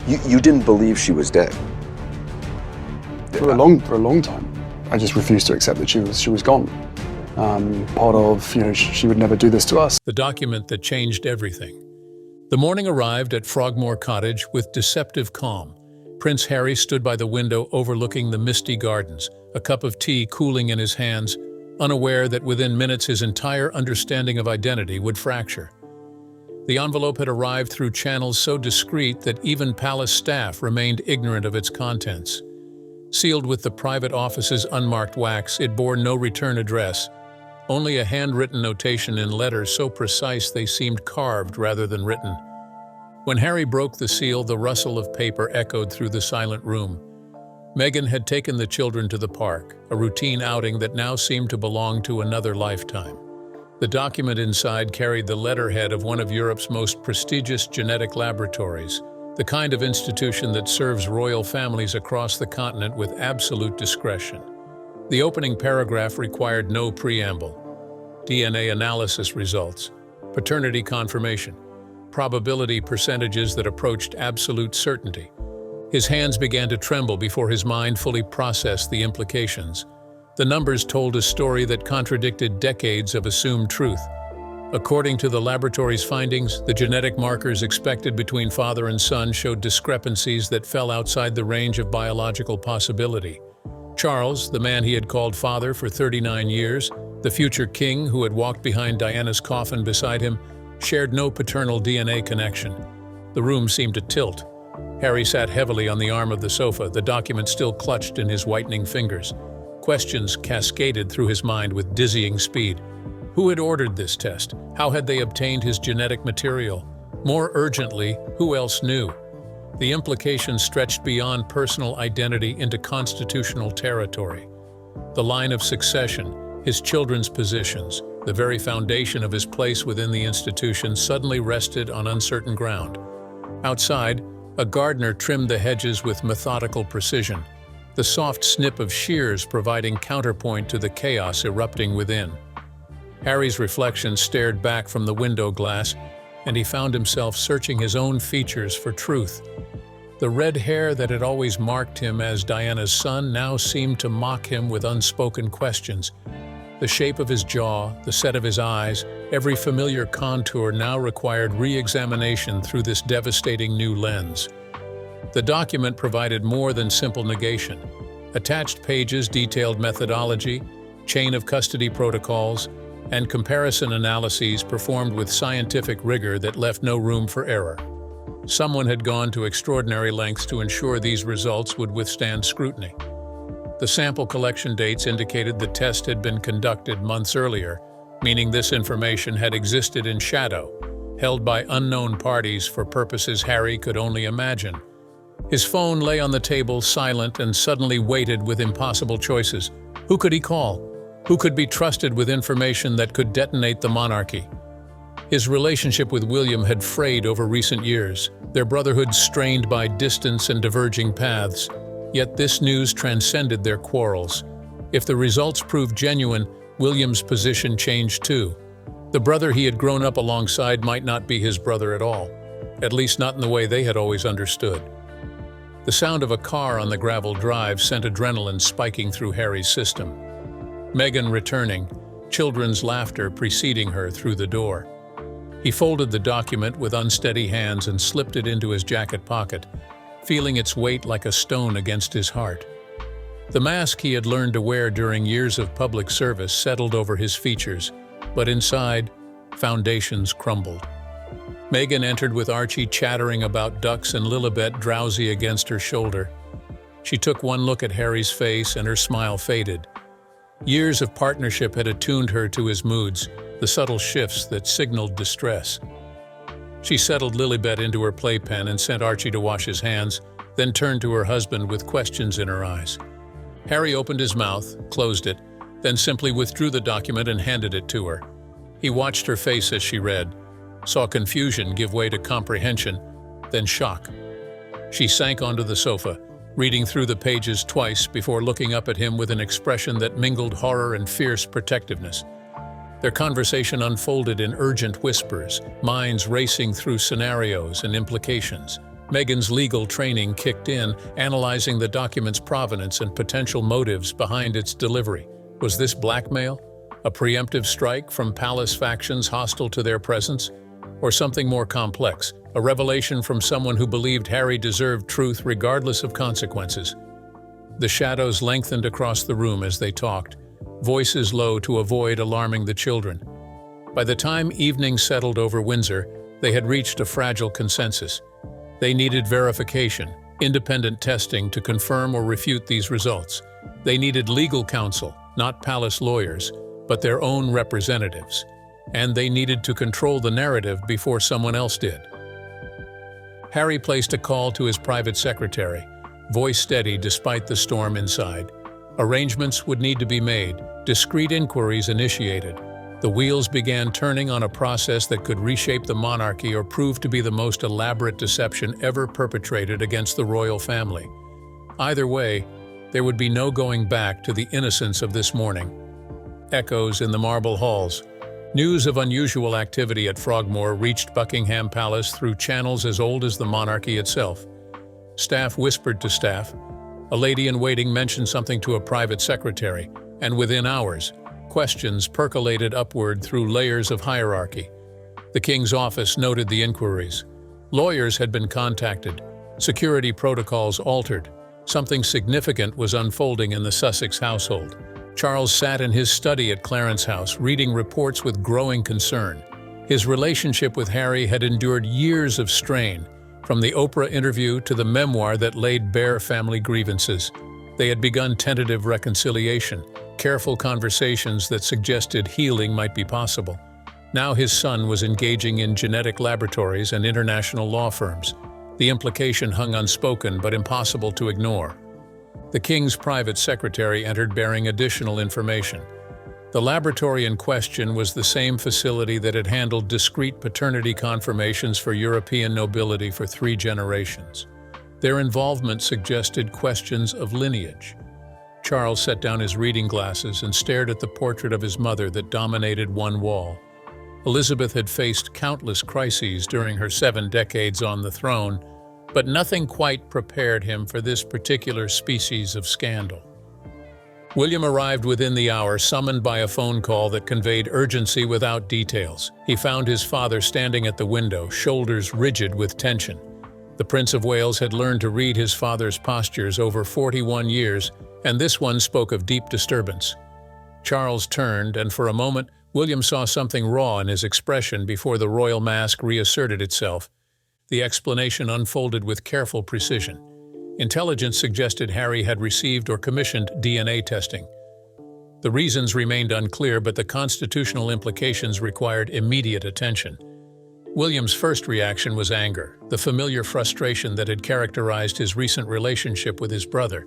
You didn't believe she was dead? For a long time. I just refused to accept that she was gone. Part of, she would never do this to us. The document that changed everything. The morning arrived at Frogmore Cottage with deceptive calm. Prince Harry stood by the window overlooking the misty gardens, a cup of tea cooling in his hands, unaware that within minutes his entire understanding of identity would fracture. The envelope had arrived through channels so discreet that even palace staff remained ignorant of its contents. Sealed with the private office's unmarked wax, it bore no return address, only a handwritten notation in letters so precise they seemed carved rather than written. When Harry broke the seal, the rustle of paper echoed through the silent room. Meghan had taken the children to the park, a routine outing that now seemed to belong to another lifetime. The document inside carried the letterhead of one of Europe's most prestigious genetic laboratories, the kind of institution that serves royal families across the continent with absolute discretion. The opening paragraph required no preamble. DNA analysis results, paternity confirmation, probability percentages that approached absolute certainty. His hands began to tremble before his mind fully processed the implications. The numbers told a story that contradicted decades of assumed truth. According to the laboratory's findings, the genetic markers expected between father and son showed discrepancies that fell outside the range of biological possibility. Charles, the man he had called father for 39 years, the future king who had walked behind Diana's coffin beside him, shared no paternal DNA connection. The room seemed to tilt. Harry sat heavily on the arm of the sofa, the document still clutched in his whitening fingers. Questions cascaded through his mind with dizzying speed. Who had ordered this test? How had they obtained his genetic material? More urgently, who else knew? The implications stretched beyond personal identity into constitutional territory. The line of succession, his children's positions, the very foundation of his place within the institution suddenly rested on uncertain ground. Outside, a gardener trimmed the hedges with methodical precision, the soft snip of shears providing counterpoint to the chaos erupting within. Harry's reflection stared back from the window glass, and he found himself searching his own features for truth. The red hair that had always marked him as Diana's son now seemed to mock him with unspoken questions. The shape of his jaw, the set of his eyes, every familiar contour now required re-examination through this devastating new lens. The document provided more than simple negation. Attached pages detailed methodology, chain of custody protocols, and comparison analyses performed with scientific rigor that left no room for error. Someone had gone to extraordinary lengths to ensure these results would withstand scrutiny. The sample collection dates indicated the test had been conducted months earlier, meaning this information had existed in shadow, held by unknown parties for purposes Harry could only imagine. His phone lay on the table, silent, and suddenly weighted with impossible choices. Who could he call? Who could be trusted with information that could detonate the monarchy? His relationship with William had frayed over recent years, their brotherhood strained by distance and diverging paths. Yet this news transcended their quarrels. If the results proved genuine, William's position changed too. The brother he had grown up alongside might not be his brother at all, at least not in the way they had always understood. The sound of a car on the gravel drive sent adrenaline spiking through Harry's system. Meghan returning, children's laughter preceding her through the door. He folded the document with unsteady hands and slipped it into his jacket pocket, feeling its weight like a stone against his heart. The mask he had learned to wear during years of public service settled over his features, but inside, foundations crumbled. Meghan entered with Archie chattering about ducks and Lilibet drowsy against her shoulder. She took one look at Harry's face and her smile faded. Years of partnership had attuned her to his moods, the subtle shifts that signaled distress. She settled Lilibet into her playpen and sent Archie to wash his hands, then turned to her husband with questions in her eyes. Harry opened his mouth, closed it, then simply withdrew the document and handed it to her. He watched her face as she read, saw confusion give way to comprehension, then shock. She sank onto the sofa, reading through the pages twice before looking up at him with an expression that mingled horror and fierce protectiveness. Their conversation unfolded in urgent whispers, minds racing through scenarios and implications. Meghan's legal training kicked in, analyzing the document's provenance and potential motives behind its delivery. Was this blackmail? A preemptive strike from palace factions hostile to their presence? Or something more complex, a revelation from someone who believed Harry deserved truth regardless of consequences? The shadows lengthened across the room as they talked, voices low to avoid alarming the children. By the time evening settled over Windsor, they had reached a fragile consensus. They needed verification, independent testing to confirm or refute these results. They needed legal counsel, not palace lawyers, but their own representatives. And they needed to control the narrative before someone else did. Harry placed a call to his private secretary, voice steady despite the storm inside. Arrangements would need to be made, discreet inquiries initiated. The wheels began turning on a process that could reshape the monarchy or prove to be the most elaborate deception ever perpetrated against the royal family. Either way, there would be no going back to the innocence of this morning. Echoes in the marble halls. News of unusual activity at Frogmore reached Buckingham Palace through channels as old as the monarchy itself. Staff whispered to staff. A lady-in-waiting mentioned something to a private secretary, and within hours, questions percolated upward through layers of hierarchy. The King's office noted the inquiries. Lawyers had been contacted, security protocols altered. Something significant was unfolding in the Sussex household. Charles sat in his study at Clarence House, reading reports with growing concern. His relationship with Harry had endured years of strain, from the Oprah interview to the memoir that laid bare family grievances. They had begun tentative reconciliation, careful conversations that suggested healing might be possible. Now his son was engaging in genetic laboratories and international law firms. The implication hung unspoken but impossible to ignore. The King's private secretary entered bearing additional information. The laboratory in question was the same facility that had handled discreet paternity confirmations for European nobility for 3 generations. Their involvement suggested questions of lineage. Charles set down his reading glasses and stared at the portrait of his mother that dominated one wall. Elizabeth had faced countless crises during her 7 decades on the throne, but nothing quite prepared him for this particular species of scandal. William arrived within the hour, summoned by a phone call that conveyed urgency without details. He found his father standing at the window, shoulders rigid with tension. The Prince of Wales had learned to read his father's postures over 41 years, and this one spoke of deep disturbance. Charles turned, and for a moment, William saw something raw in his expression before the royal mask reasserted itself. The explanation unfolded with careful precision. Intelligence suggested Harry had received or commissioned DNA testing. The reasons remained unclear, but the constitutional implications required immediate attention. William's first reaction was anger, the familiar frustration that had characterized his recent relationship with his brother.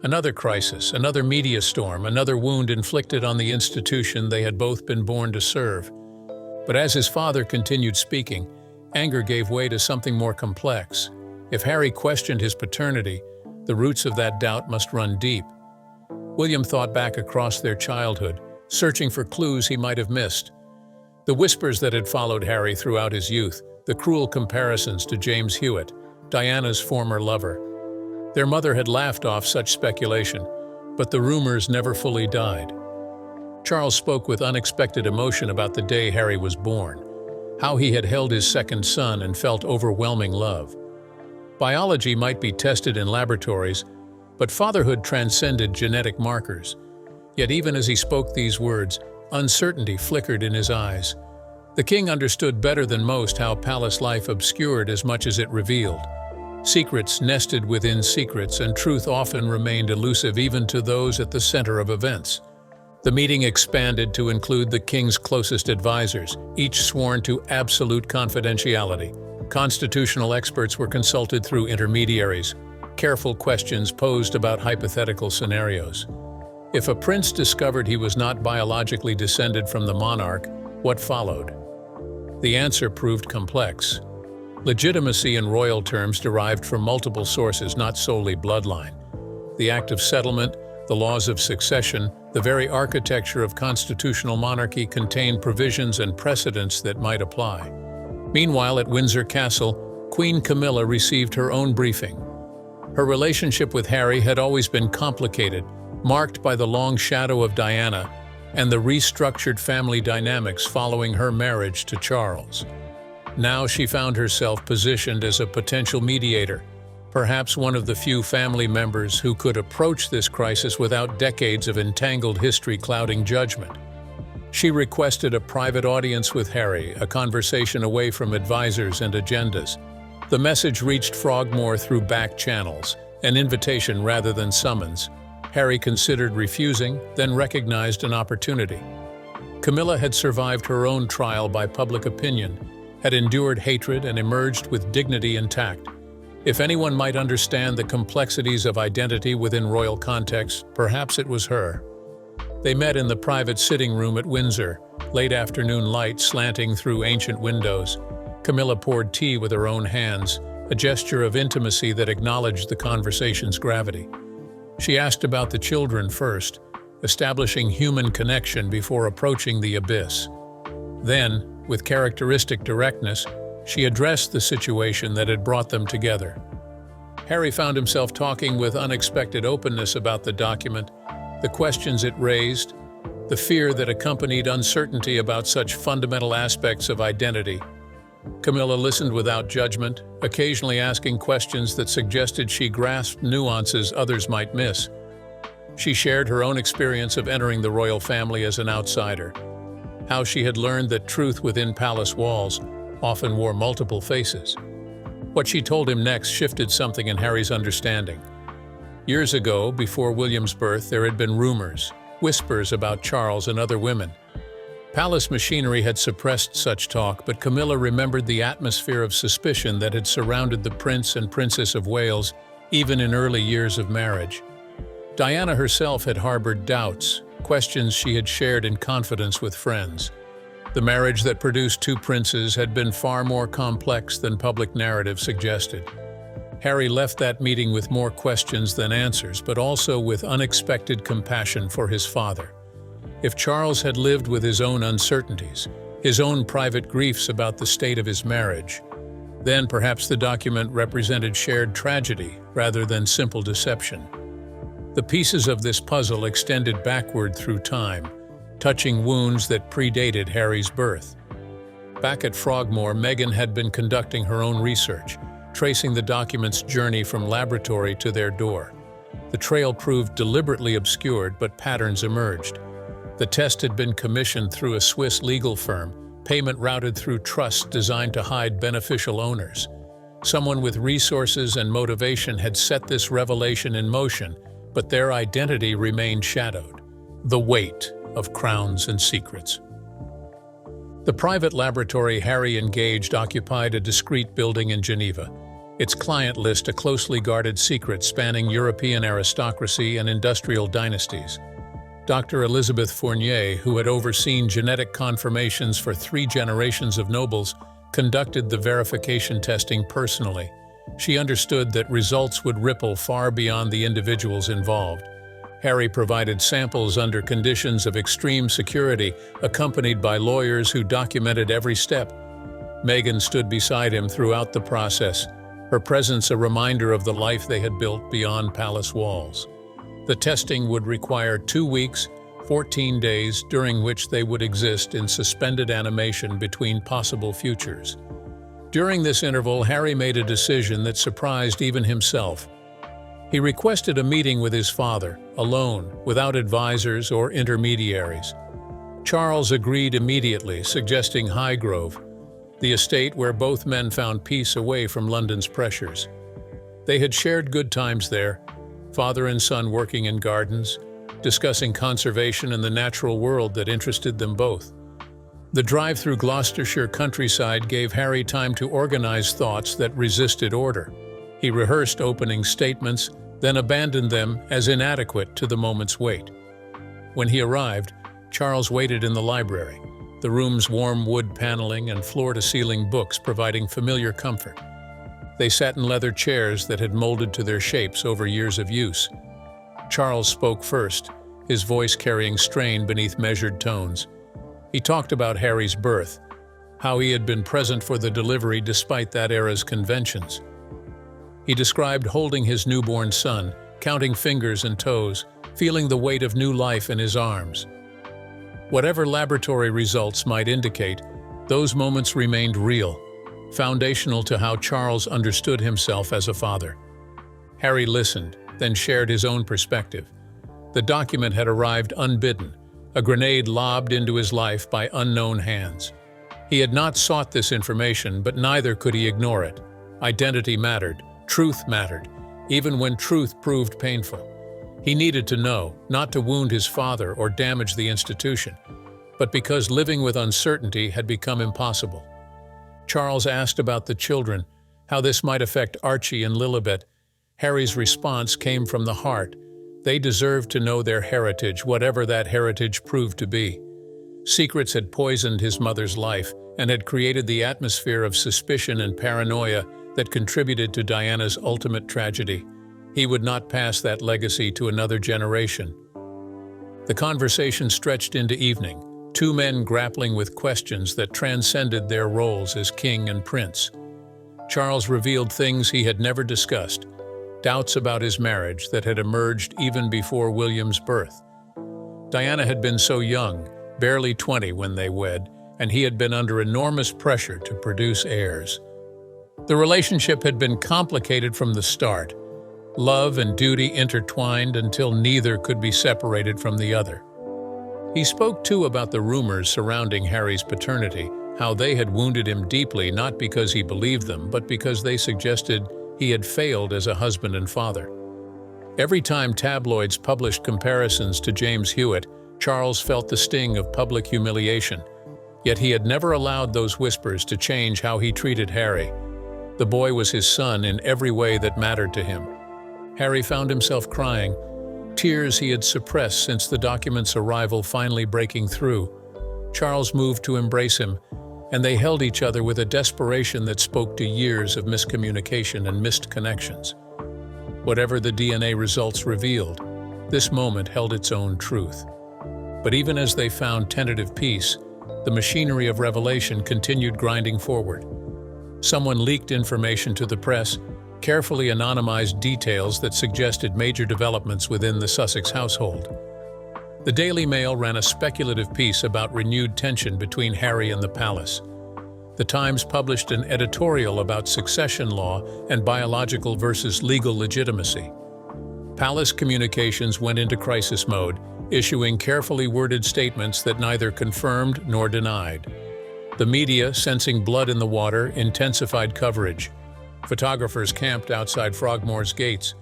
Another crisis, another media storm, another wound inflicted on the institution they had both been born to serve. But as his father continued speaking, anger gave way to something more complex. If Harry questioned his paternity, the roots of that doubt must run deep. William thought back across their childhood, searching for clues he might have missed. The whispers that had followed Harry throughout his youth, the cruel comparisons to James Hewitt, Diana's former lover. Their mother had laughed off such speculation, but the rumors never fully died. Charles spoke with unexpected emotion about the day Harry was born, how he had held his second son and felt overwhelming love. Biology might be tested in laboratories, but fatherhood transcended genetic markers. Yet even as he spoke these words, uncertainty flickered in his eyes. The king understood better than most how palace life obscured as much as it revealed. Secrets nested within secrets, and truth often remained elusive even to those at the center of events. The meeting expanded to include the king's closest advisors, each sworn to absolute confidentiality. Constitutional experts were consulted through intermediaries. Careful questions posed about hypothetical scenarios. If a prince discovered he was not biologically descended from the monarch, what followed? The answer proved complex. Legitimacy in royal terms derived from multiple sources, not solely bloodline. The Act of Settlement, the laws of succession, the very architecture of constitutional monarchy contained provisions and precedents that might apply. Meanwhile, at Windsor Castle, Queen Camilla received her own briefing. Her relationship with Harry had always been complicated, marked by the long shadow of Diana and the restructured family dynamics following her marriage to Charles. Now she found herself positioned as a potential mediator, perhaps one of the few family members who could approach this crisis without decades of entangled history clouding judgment. She requested a private audience with Harry, a conversation away from advisors and agendas. The message reached Frogmore through back channels, an invitation rather than summons. Harry considered refusing, then recognized an opportunity. Camilla had survived her own trial by public opinion, had endured hatred and emerged with dignity intact. If anyone might understand the complexities of identity within royal context, perhaps it was her. They met in the private sitting room at Windsor, late afternoon light slanting through ancient windows. Camilla poured tea with her own hands, a gesture of intimacy that acknowledged the conversation's gravity. She asked about the children first, establishing human connection before approaching the abyss. Then, with characteristic directness, she addressed the situation that had brought them together. Harry found himself talking with unexpected openness about the document, the questions it raised, the fear that accompanied uncertainty about such fundamental aspects of identity. Camilla listened without judgment, occasionally asking questions that suggested she grasped nuances others might miss. She shared her own experience of entering the royal family as an outsider, how she had learned that truth within palace walls often wore multiple faces. What she told him next shifted something in Harry's understanding. Years ago, before William's birth, there had been rumors, whispers about Charles and other women. Palace machinery had suppressed such talk, but Camilla remembered the atmosphere of suspicion that had surrounded the Prince and Princess of Wales, even in early years of marriage. Diana herself had harbored doubts, questions she had shared in confidence with friends. The marriage that produced two princes had been far more complex than public narrative suggested. Harry left that meeting with more questions than answers, but also with unexpected compassion for his father. If Charles had lived with his own uncertainties, his own private griefs about the state of his marriage, then perhaps the document represented shared tragedy rather than simple deception. The pieces of this puzzle extended backward through time, touching wounds that predated Harry's birth. Back at Frogmore, Meghan had been conducting her own research, tracing the document's journey from laboratory to their door. The trail proved deliberately obscured, but patterns emerged. The test had been commissioned through a Swiss legal firm, payment routed through trusts designed to hide beneficial owners. Someone with resources and motivation had set this revelation in motion, but their identity remained shadowed. The weight of crowns and secrets. The private laboratory Harry engaged occupied a discreet building in Geneva, its client list a closely guarded secret spanning European aristocracy and industrial dynasties. Dr. Elizabeth Fournier, who had overseen genetic confirmations for 3 generations of nobles, conducted the verification testing personally. She understood that results would ripple far beyond the individuals involved. Harry provided samples under conditions of extreme security, accompanied by lawyers who documented every step. Meghan stood beside him throughout the process, her presence a reminder of the life they had built beyond palace walls. The testing would require 2 weeks, 14 days, during which they would exist in suspended animation between possible futures. During this interval, Harry made a decision that surprised even himself. He requested a meeting with his father, alone, without advisors or intermediaries. Charles agreed immediately, suggesting Highgrove, the estate where both men found peace away from London's pressures. They had shared good times there, father and son working in gardens, discussing conservation and the natural world that interested them both. The drive through Gloucestershire countryside gave Harry time to organize thoughts that resisted order. He rehearsed opening statements, then abandoned them as inadequate to the moment's weight. When he arrived, Charles waited in the library, the room's warm wood paneling and floor-to-ceiling books providing familiar comfort. They sat in leather chairs that had molded to their shapes over years of use. Charles spoke first, his voice carrying strain beneath measured tones. He talked about Harry's birth, how he had been present for the delivery despite that era's conventions. He described holding his newborn son, counting fingers and toes, feeling the weight of new life in his arms. Whatever laboratory results might indicate, those moments remained real, foundational to how Charles understood himself as a father. Harry listened, then shared his own perspective. The document had arrived unbidden, a grenade lobbed into his life by unknown hands. He had not sought this information, but neither could he ignore it. Identity mattered, truth mattered, even when truth proved painful. He needed to know, not to wound his father or damage the institution, but because living with uncertainty had become impossible. Charles asked about the children, how this might affect Archie and Lilibet. Harry's response came from the heart. They deserved to know their heritage, whatever that heritage proved to be. Secrets had poisoned his mother's life and had created the atmosphere of suspicion and paranoia that contributed to Diana's ultimate tragedy. He would not pass that legacy to another generation. The conversation stretched into evening, two men grappling with questions that transcended their roles as king and prince. Charles revealed things he had never discussed, doubts about his marriage that had emerged even before William's birth. Diana had been so young, barely 20 when they wed, and he had been under enormous pressure to produce heirs. The relationship had been complicated from the start. Love and duty intertwined until neither could be separated from the other. He spoke too about the rumors surrounding Harry's paternity, how they had wounded him deeply not because he believed them, but because they suggested he had failed as a husband and father. Every time tabloids published comparisons to James Hewitt, Charles felt the sting of public humiliation. Yet he had never allowed those whispers to change how he treated Harry. The boy was his son in every way that mattered to him. Harry found himself crying, tears he had suppressed since the document's arrival finally breaking through. Charles moved to embrace him, and they held each other with a desperation that spoke to years of miscommunication and missed connections. Whatever the DNA results revealed, this moment held its own truth. But even as they found tentative peace, the machinery of revelation continued grinding forward. Someone leaked information to the press, carefully anonymized details that suggested major developments within the Sussex household. The Daily Mail ran a speculative piece about renewed tension between Harry and the palace. The Times published an editorial about succession law and biological versus legal legitimacy. Palace communications went into crisis mode, issuing carefully worded statements that neither confirmed nor denied. The media, sensing blood in the water, intensified coverage. Photographers camped outside Frogmore's gates.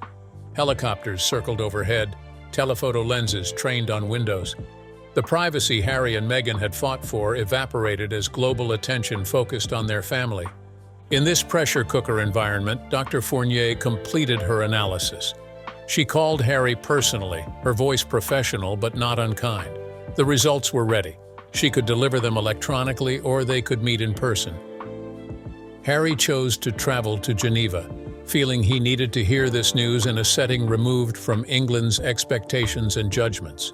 Helicopters circled overhead, telephoto lenses trained on windows. The privacy Harry and Meghan had fought for evaporated as global attention focused on their family. In this pressure cooker environment, Dr. Fournier completed her analysis. She called Harry personally, her voice professional but not unkind. The results were ready. She could deliver them electronically or they could meet in person. Harry chose to travel to Geneva, feeling he needed to hear this news in a setting removed from England's expectations and judgments.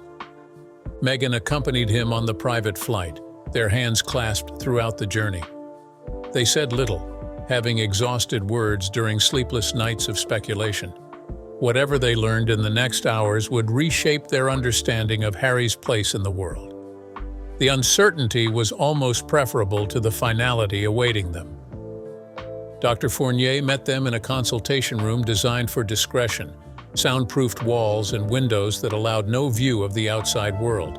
Meghan accompanied him on the private flight, their hands clasped throughout the journey. They said little, having exhausted words during sleepless nights of speculation. Whatever they learned in the next hours would reshape their understanding of Harry's place in the world. The uncertainty was almost preferable to the finality awaiting them. Dr. Fournier met them in a consultation room designed for discretion, soundproofed walls and windows that allowed no view of the outside world.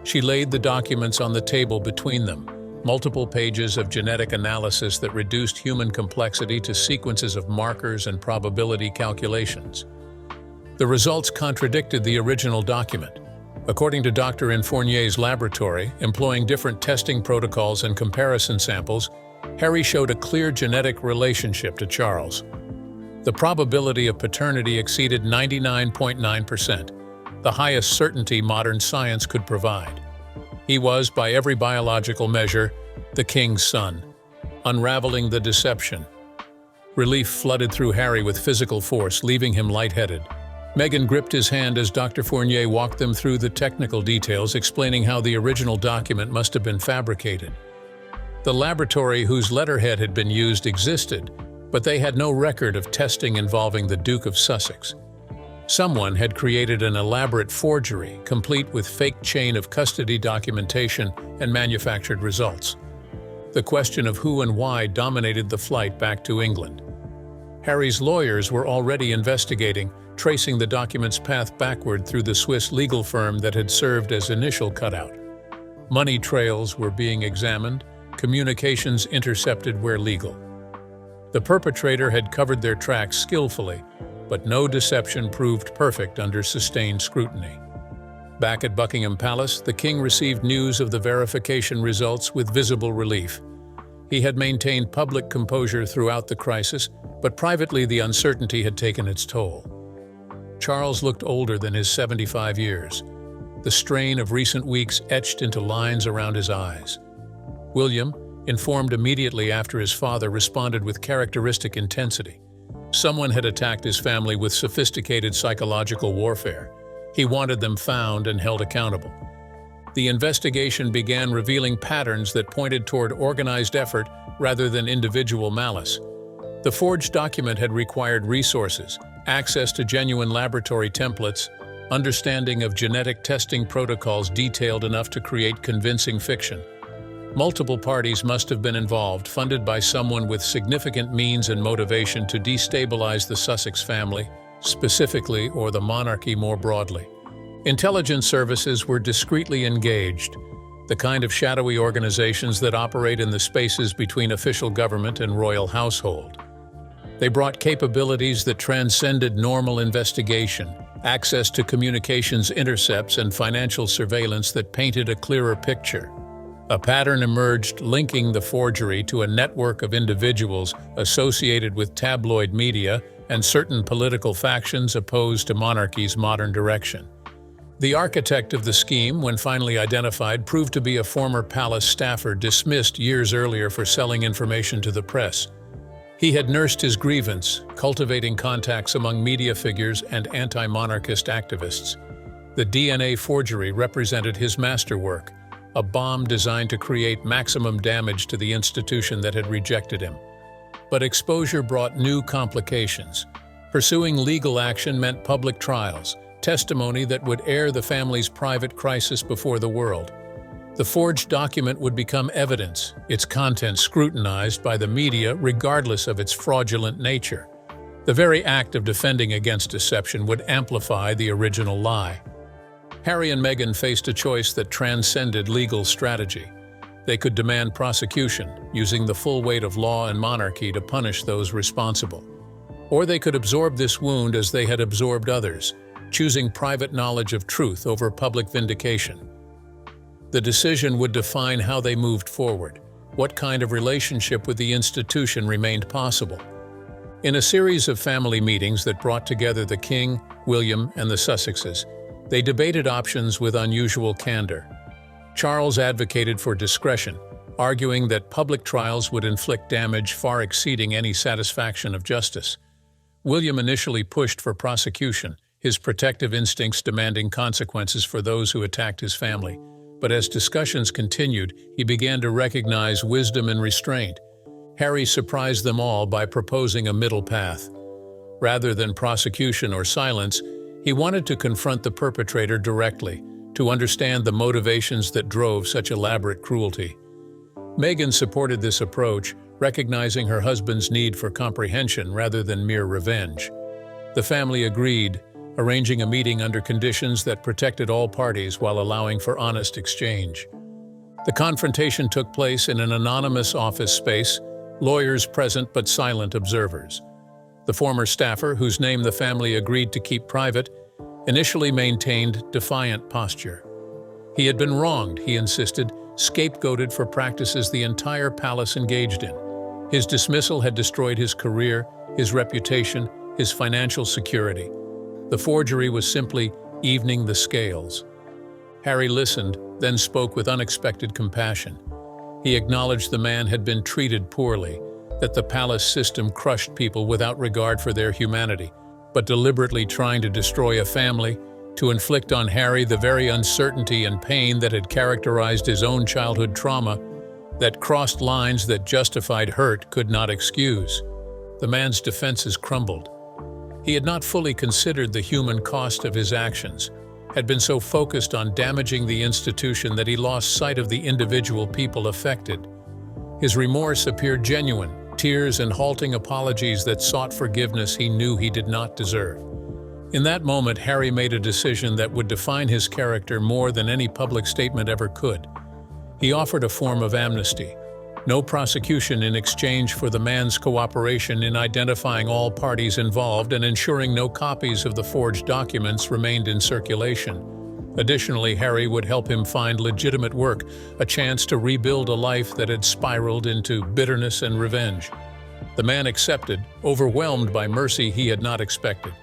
She laid the documents on the table between them, multiple pages of genetic analysis that reduced human complexity to sequences of markers and probability calculations. The results contradicted the original document. According to Dr. Fournier's laboratory, employing different testing protocols and comparison samples, Harry showed a clear genetic relationship to Charles. The probability of paternity exceeded 99.9%, the highest certainty modern science could provide. He was, by every biological measure, the king's son. Unraveling the deception. Relief flooded through Harry with physical force, leaving him lightheaded. Meghan gripped his hand as Dr. Fournier walked them through the technical details, explaining how the original document must have been fabricated. The laboratory whose letterhead had been used existed, but they had no record of testing involving the Duke of Sussex. Someone had created an elaborate forgery, complete with fake chain of custody documentation and manufactured results. The question of who and why dominated the flight back to England. Harry's lawyers were already investigating, tracing the document's path backward through the Swiss legal firm that had served as initial cutout. Money trails were being examined, communications intercepted where legal. The perpetrator had covered their tracks skillfully, but no deception proved perfect under sustained scrutiny. Back at Buckingham Palace, the king received news of the verification results with visible relief. He had maintained public composure throughout the crisis, but privately the uncertainty had taken its toll. Charles looked older than his 75 years. The strain of recent weeks etched into lines around his eyes. William, informed immediately after his father, responded with characteristic intensity. Someone had attacked his family with sophisticated psychological warfare. He wanted them found and held accountable. The investigation began revealing patterns that pointed toward organized effort rather than individual malice. The forged document had required resources, access to genuine laboratory templates, understanding of genetic testing protocols detailed enough to create convincing fiction. Multiple parties must have been involved, funded by someone with significant means and motivation to destabilize the Sussex family, specifically, or the monarchy more broadly. Intelligence services were discreetly engaged, the kind of shadowy organizations that operate in the spaces between official government and royal household. They brought capabilities that transcended normal investigation, access to communications intercepts and financial surveillance that painted a clearer picture. A pattern emerged linking the forgery to a network of individuals associated with tabloid media and certain political factions opposed to monarchy's modern direction. The architect of the scheme, when finally identified, proved to be a former palace staffer dismissed years earlier for selling information to the press. He had nursed his grievance, cultivating contacts among media figures and anti-monarchist activists. The DNA forgery represented his masterwork, a bomb designed to create maximum damage to the institution that had rejected him. But exposure brought new complications. Pursuing legal action meant public trials, testimony that would air the family's private crisis before the world. The forged document would become evidence, its contents scrutinized by the media regardless of its fraudulent nature. The very act of defending against deception would amplify the original lie. Harry and Meghan faced a choice that transcended legal strategy. They could demand prosecution, using the full weight of law and monarchy to punish those responsible. Or they could absorb this wound as they had absorbed others, choosing private knowledge of truth over public vindication. The decision would define how they moved forward, what kind of relationship with the institution remained possible. In a series of family meetings that brought together the King, William, and the Sussexes, they debated options with unusual candor. Charles advocated for discretion, arguing that public trials would inflict damage far exceeding any satisfaction of justice. William initially pushed for prosecution, his protective instincts demanding consequences for those who attacked his family. But as discussions continued, he began to recognize wisdom and restraint. Harry surprised them all by proposing a middle path. Rather than prosecution or silence, he wanted to confront the perpetrator directly, to understand the motivations that drove such elaborate cruelty. Meghan supported this approach, recognizing her husband's need for comprehension rather than mere revenge. The family agreed, arranging a meeting under conditions that protected all parties while allowing for honest exchange. The confrontation took place in an anonymous office space, lawyers present but silent observers. The former staffer, whose name the family agreed to keep private, initially maintained defiant posture. He had been wronged, he insisted, scapegoated for practices the entire palace engaged in. His dismissal had destroyed his career, his reputation, his financial security. The forgery was simply evening the scales. Harry listened, then spoke with unexpected compassion. He acknowledged the man had been treated poorly, that the palace system crushed people without regard for their humanity, but deliberately trying to destroy a family, to inflict on Harry the very uncertainty and pain that had characterized his own childhood trauma. that crossed lines that justified hurt could not excuse. The man's defenses crumbled. He had not fully considered the human cost of his actions, had been so focused on damaging the institution that he lost sight of the individual people affected. His remorse appeared genuine, tears and halting apologies that sought forgiveness he knew he did not deserve. In that moment, Harry made a decision that would define his character more than any public statement ever could. He offered a form of amnesty, no prosecution in exchange for the man's cooperation in identifying all parties involved and ensuring no copies of the forged documents remained in circulation. Additionally, Harry would help him find legitimate work, a chance to rebuild a life that had spiraled into bitterness and revenge. The man accepted, overwhelmed by mercy he had not expected.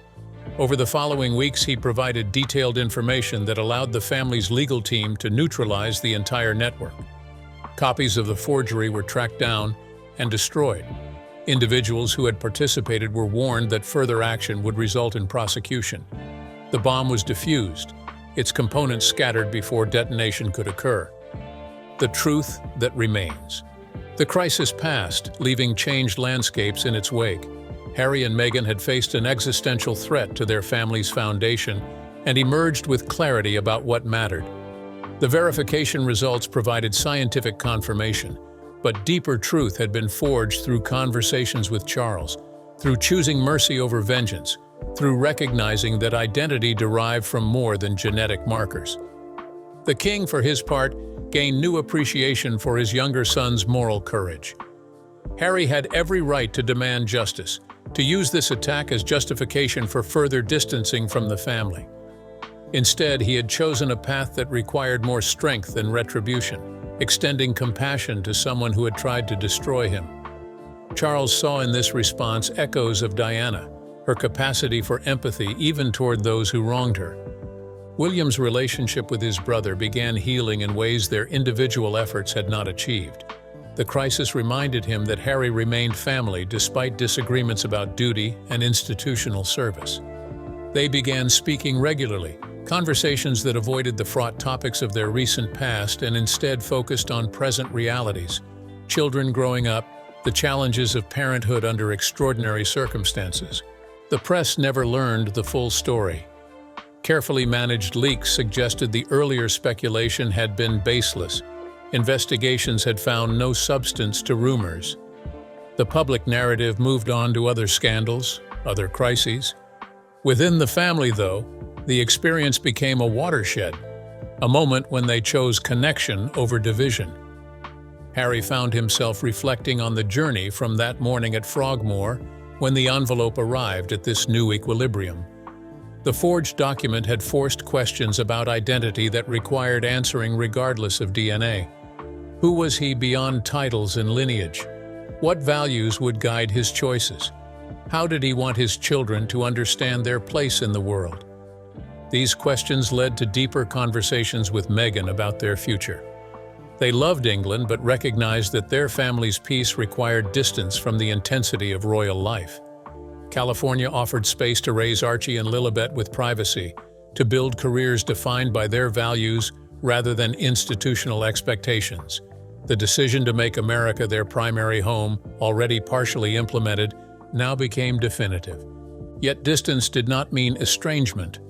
Over the following weeks, he provided detailed information that allowed the family's legal team to neutralize the entire network. Copies of the forgery were tracked down and destroyed. Individuals who had participated were warned that further action would result in prosecution. The bomb was defused, its components scattered before detonation could occur. The truth that remains. The crisis passed, leaving changed landscapes in its wake. Harry and Meghan had faced an existential threat to their family's foundation and emerged with clarity about what mattered. The verification results provided scientific confirmation, but deeper truth had been forged through conversations with Charles, through choosing mercy over vengeance, through recognizing that identity derived from more than genetic markers. The king, for his part, gained new appreciation for his younger son's moral courage. Harry had every right to demand justice, to use this attack as justification for further distancing from the family. Instead, he had chosen a path that required more strength than retribution, extending compassion to someone who had tried to destroy him. Charles saw in this response echoes of Diana, her capacity for empathy even toward those who wronged her. William's relationship with his brother began healing in ways their individual efforts had not achieved. The crisis reminded him that Harry remained family despite disagreements about duty and institutional service. They began speaking regularly, conversations that avoided the fraught topics of their recent past and instead focused on present realities: children growing up, the challenges of parenthood under extraordinary circumstances. The press never learned the full story. Carefully managed leaks suggested the earlier speculation had been baseless. Investigations had found no substance to rumors. The public narrative moved on to other scandals, other crises. Within the family, though, the experience became a watershed, a moment when they chose connection over division. Harry found himself reflecting on the journey from that morning at Frogmore when the envelope arrived at this new equilibrium. The forged document had forced questions about identity that required answering regardless of DNA. Who was he beyond titles and lineage? What values would guide his choices? How did he want his children to understand their place in the world? These questions led to deeper conversations with Meghan about their future. They loved England but recognized that their family's peace required distance from the intensity of royal life. California offered space to raise Archie and Lilibet with privacy, to build careers defined by their values rather than institutional expectations. The decision to make America their primary home, already partially implemented, now became definitive. Yet distance did not mean estrangement.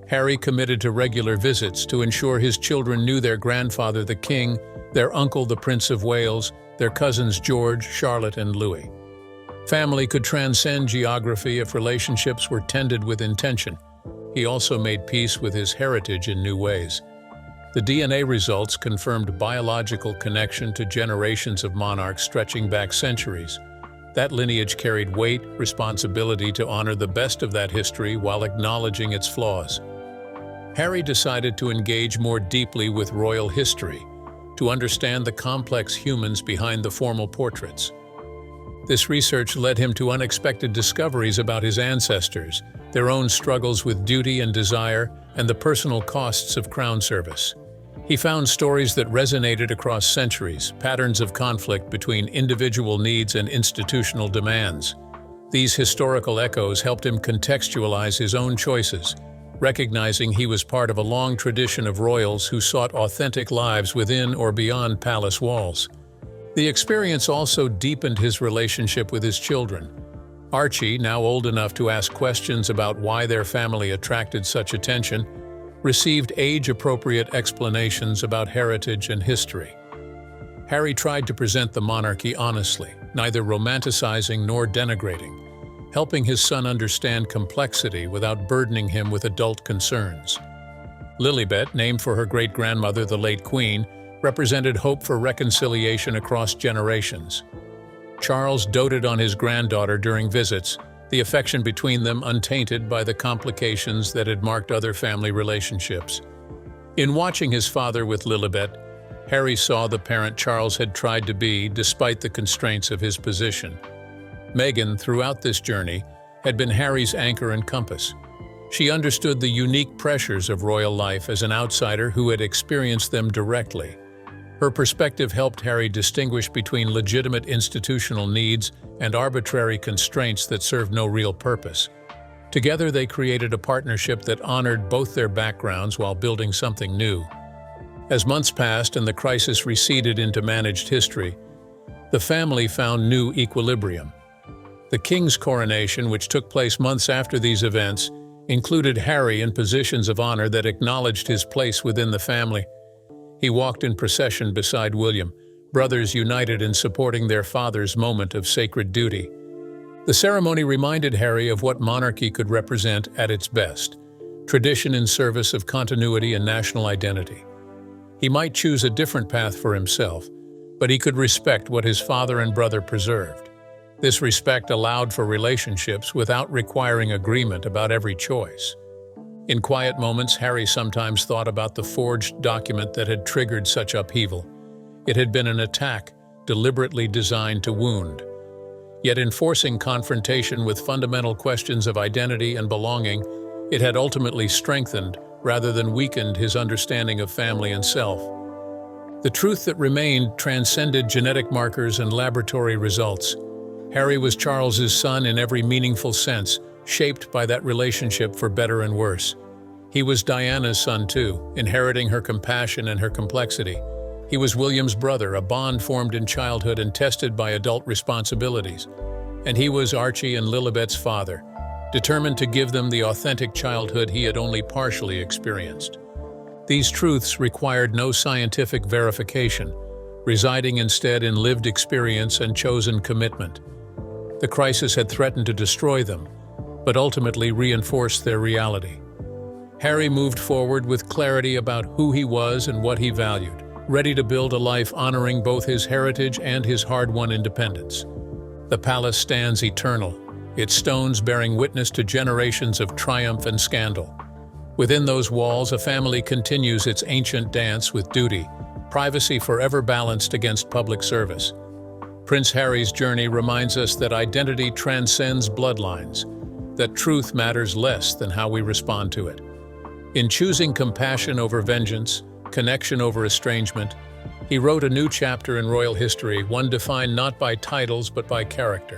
Harry committed to regular visits to ensure his children knew their grandfather, the King, their uncle, the Prince of Wales, their cousins George, Charlotte, and Louis. Family could transcend geography if relationships were tended with intention. He also made peace with his heritage in new ways. The DNA results confirmed biological connection to generations of monarchs stretching back centuries. That lineage carried weight, responsibility to honor the best of that history while acknowledging its flaws. Harry decided to engage more deeply with royal history, to understand the complex humans behind the formal portraits. This research led him to unexpected discoveries about his ancestors, their own struggles with duty and desire, and the personal costs of crown service. He found stories that resonated across centuries, patterns of conflict between individual needs and institutional demands. These historical echoes helped him contextualize his own choices, recognizing he was part of a long tradition of royals who sought authentic lives within or beyond palace walls. The experience also deepened his relationship with his children. Archie, now old enough to ask questions about why their family attracted such attention, received age-appropriate explanations about heritage and history. Harry tried to present the monarchy honestly, neither romanticizing nor denigrating, helping his son understand complexity without burdening him with adult concerns. Lilibet, named for her great-grandmother, the late Queen, represented hope for reconciliation across generations. Charles doted on his granddaughter during visits, the affection between them untainted by the complications that had marked other family relationships. In watching his father with Lilibet, Harry saw the parent Charles had tried to be despite the constraints of his position. Meghan, throughout this journey, had been Harry's anchor and compass. She understood the unique pressures of royal life as an outsider who had experienced them directly. Her perspective helped Harry distinguish between legitimate institutional needs and arbitrary constraints that served no real purpose. Together, they created a partnership that honored both their backgrounds while building something new. As months passed and the crisis receded into managed history, the family found new equilibrium. The king's coronation, which took place months after these events, included Harry in positions of honor that acknowledged his place within the family. He walked in procession beside William, brothers united in supporting their father's moment of sacred duty. The ceremony reminded Harry of what monarchy could represent at its best: tradition in service of continuity and national identity. He might choose a different path for himself, but he could respect what his father and brother preserved. This respect allowed for relationships without requiring agreement about every choice. In quiet moments, Harry sometimes thought about the forged document that had triggered such upheaval. It had been an attack, deliberately designed to wound. Yet in forcing confrontation with fundamental questions of identity and belonging, it had ultimately strengthened rather than weakened his understanding of family and self. The truth that remained transcended genetic markers and laboratory results. Harry was Charles's son in every meaningful sense, shaped by that relationship for better and worse. He was Diana's son too, inheriting her compassion and her complexity. He was William's brother, a bond formed in childhood and tested by adult responsibilities. And he was Archie and Lilibet's father, determined to give them the authentic childhood he had only partially experienced. These truths required no scientific verification, residing instead in lived experience and chosen commitment. The crisis had threatened to destroy them, but ultimately reinforced their reality. Harry moved forward with clarity about who he was and what he valued, ready to build a life honoring both his heritage and his hard-won independence. The palace stands eternal, its stones bearing witness to generations of triumph and scandal. Within those walls, a family continues its ancient dance with duty, privacy forever balanced against public service. Prince Harry's journey reminds us that identity transcends bloodlines, that truth matters less than how we respond to it. In choosing compassion over vengeance, connection over estrangement, he wrote a new chapter in royal history, one defined not by titles but by character.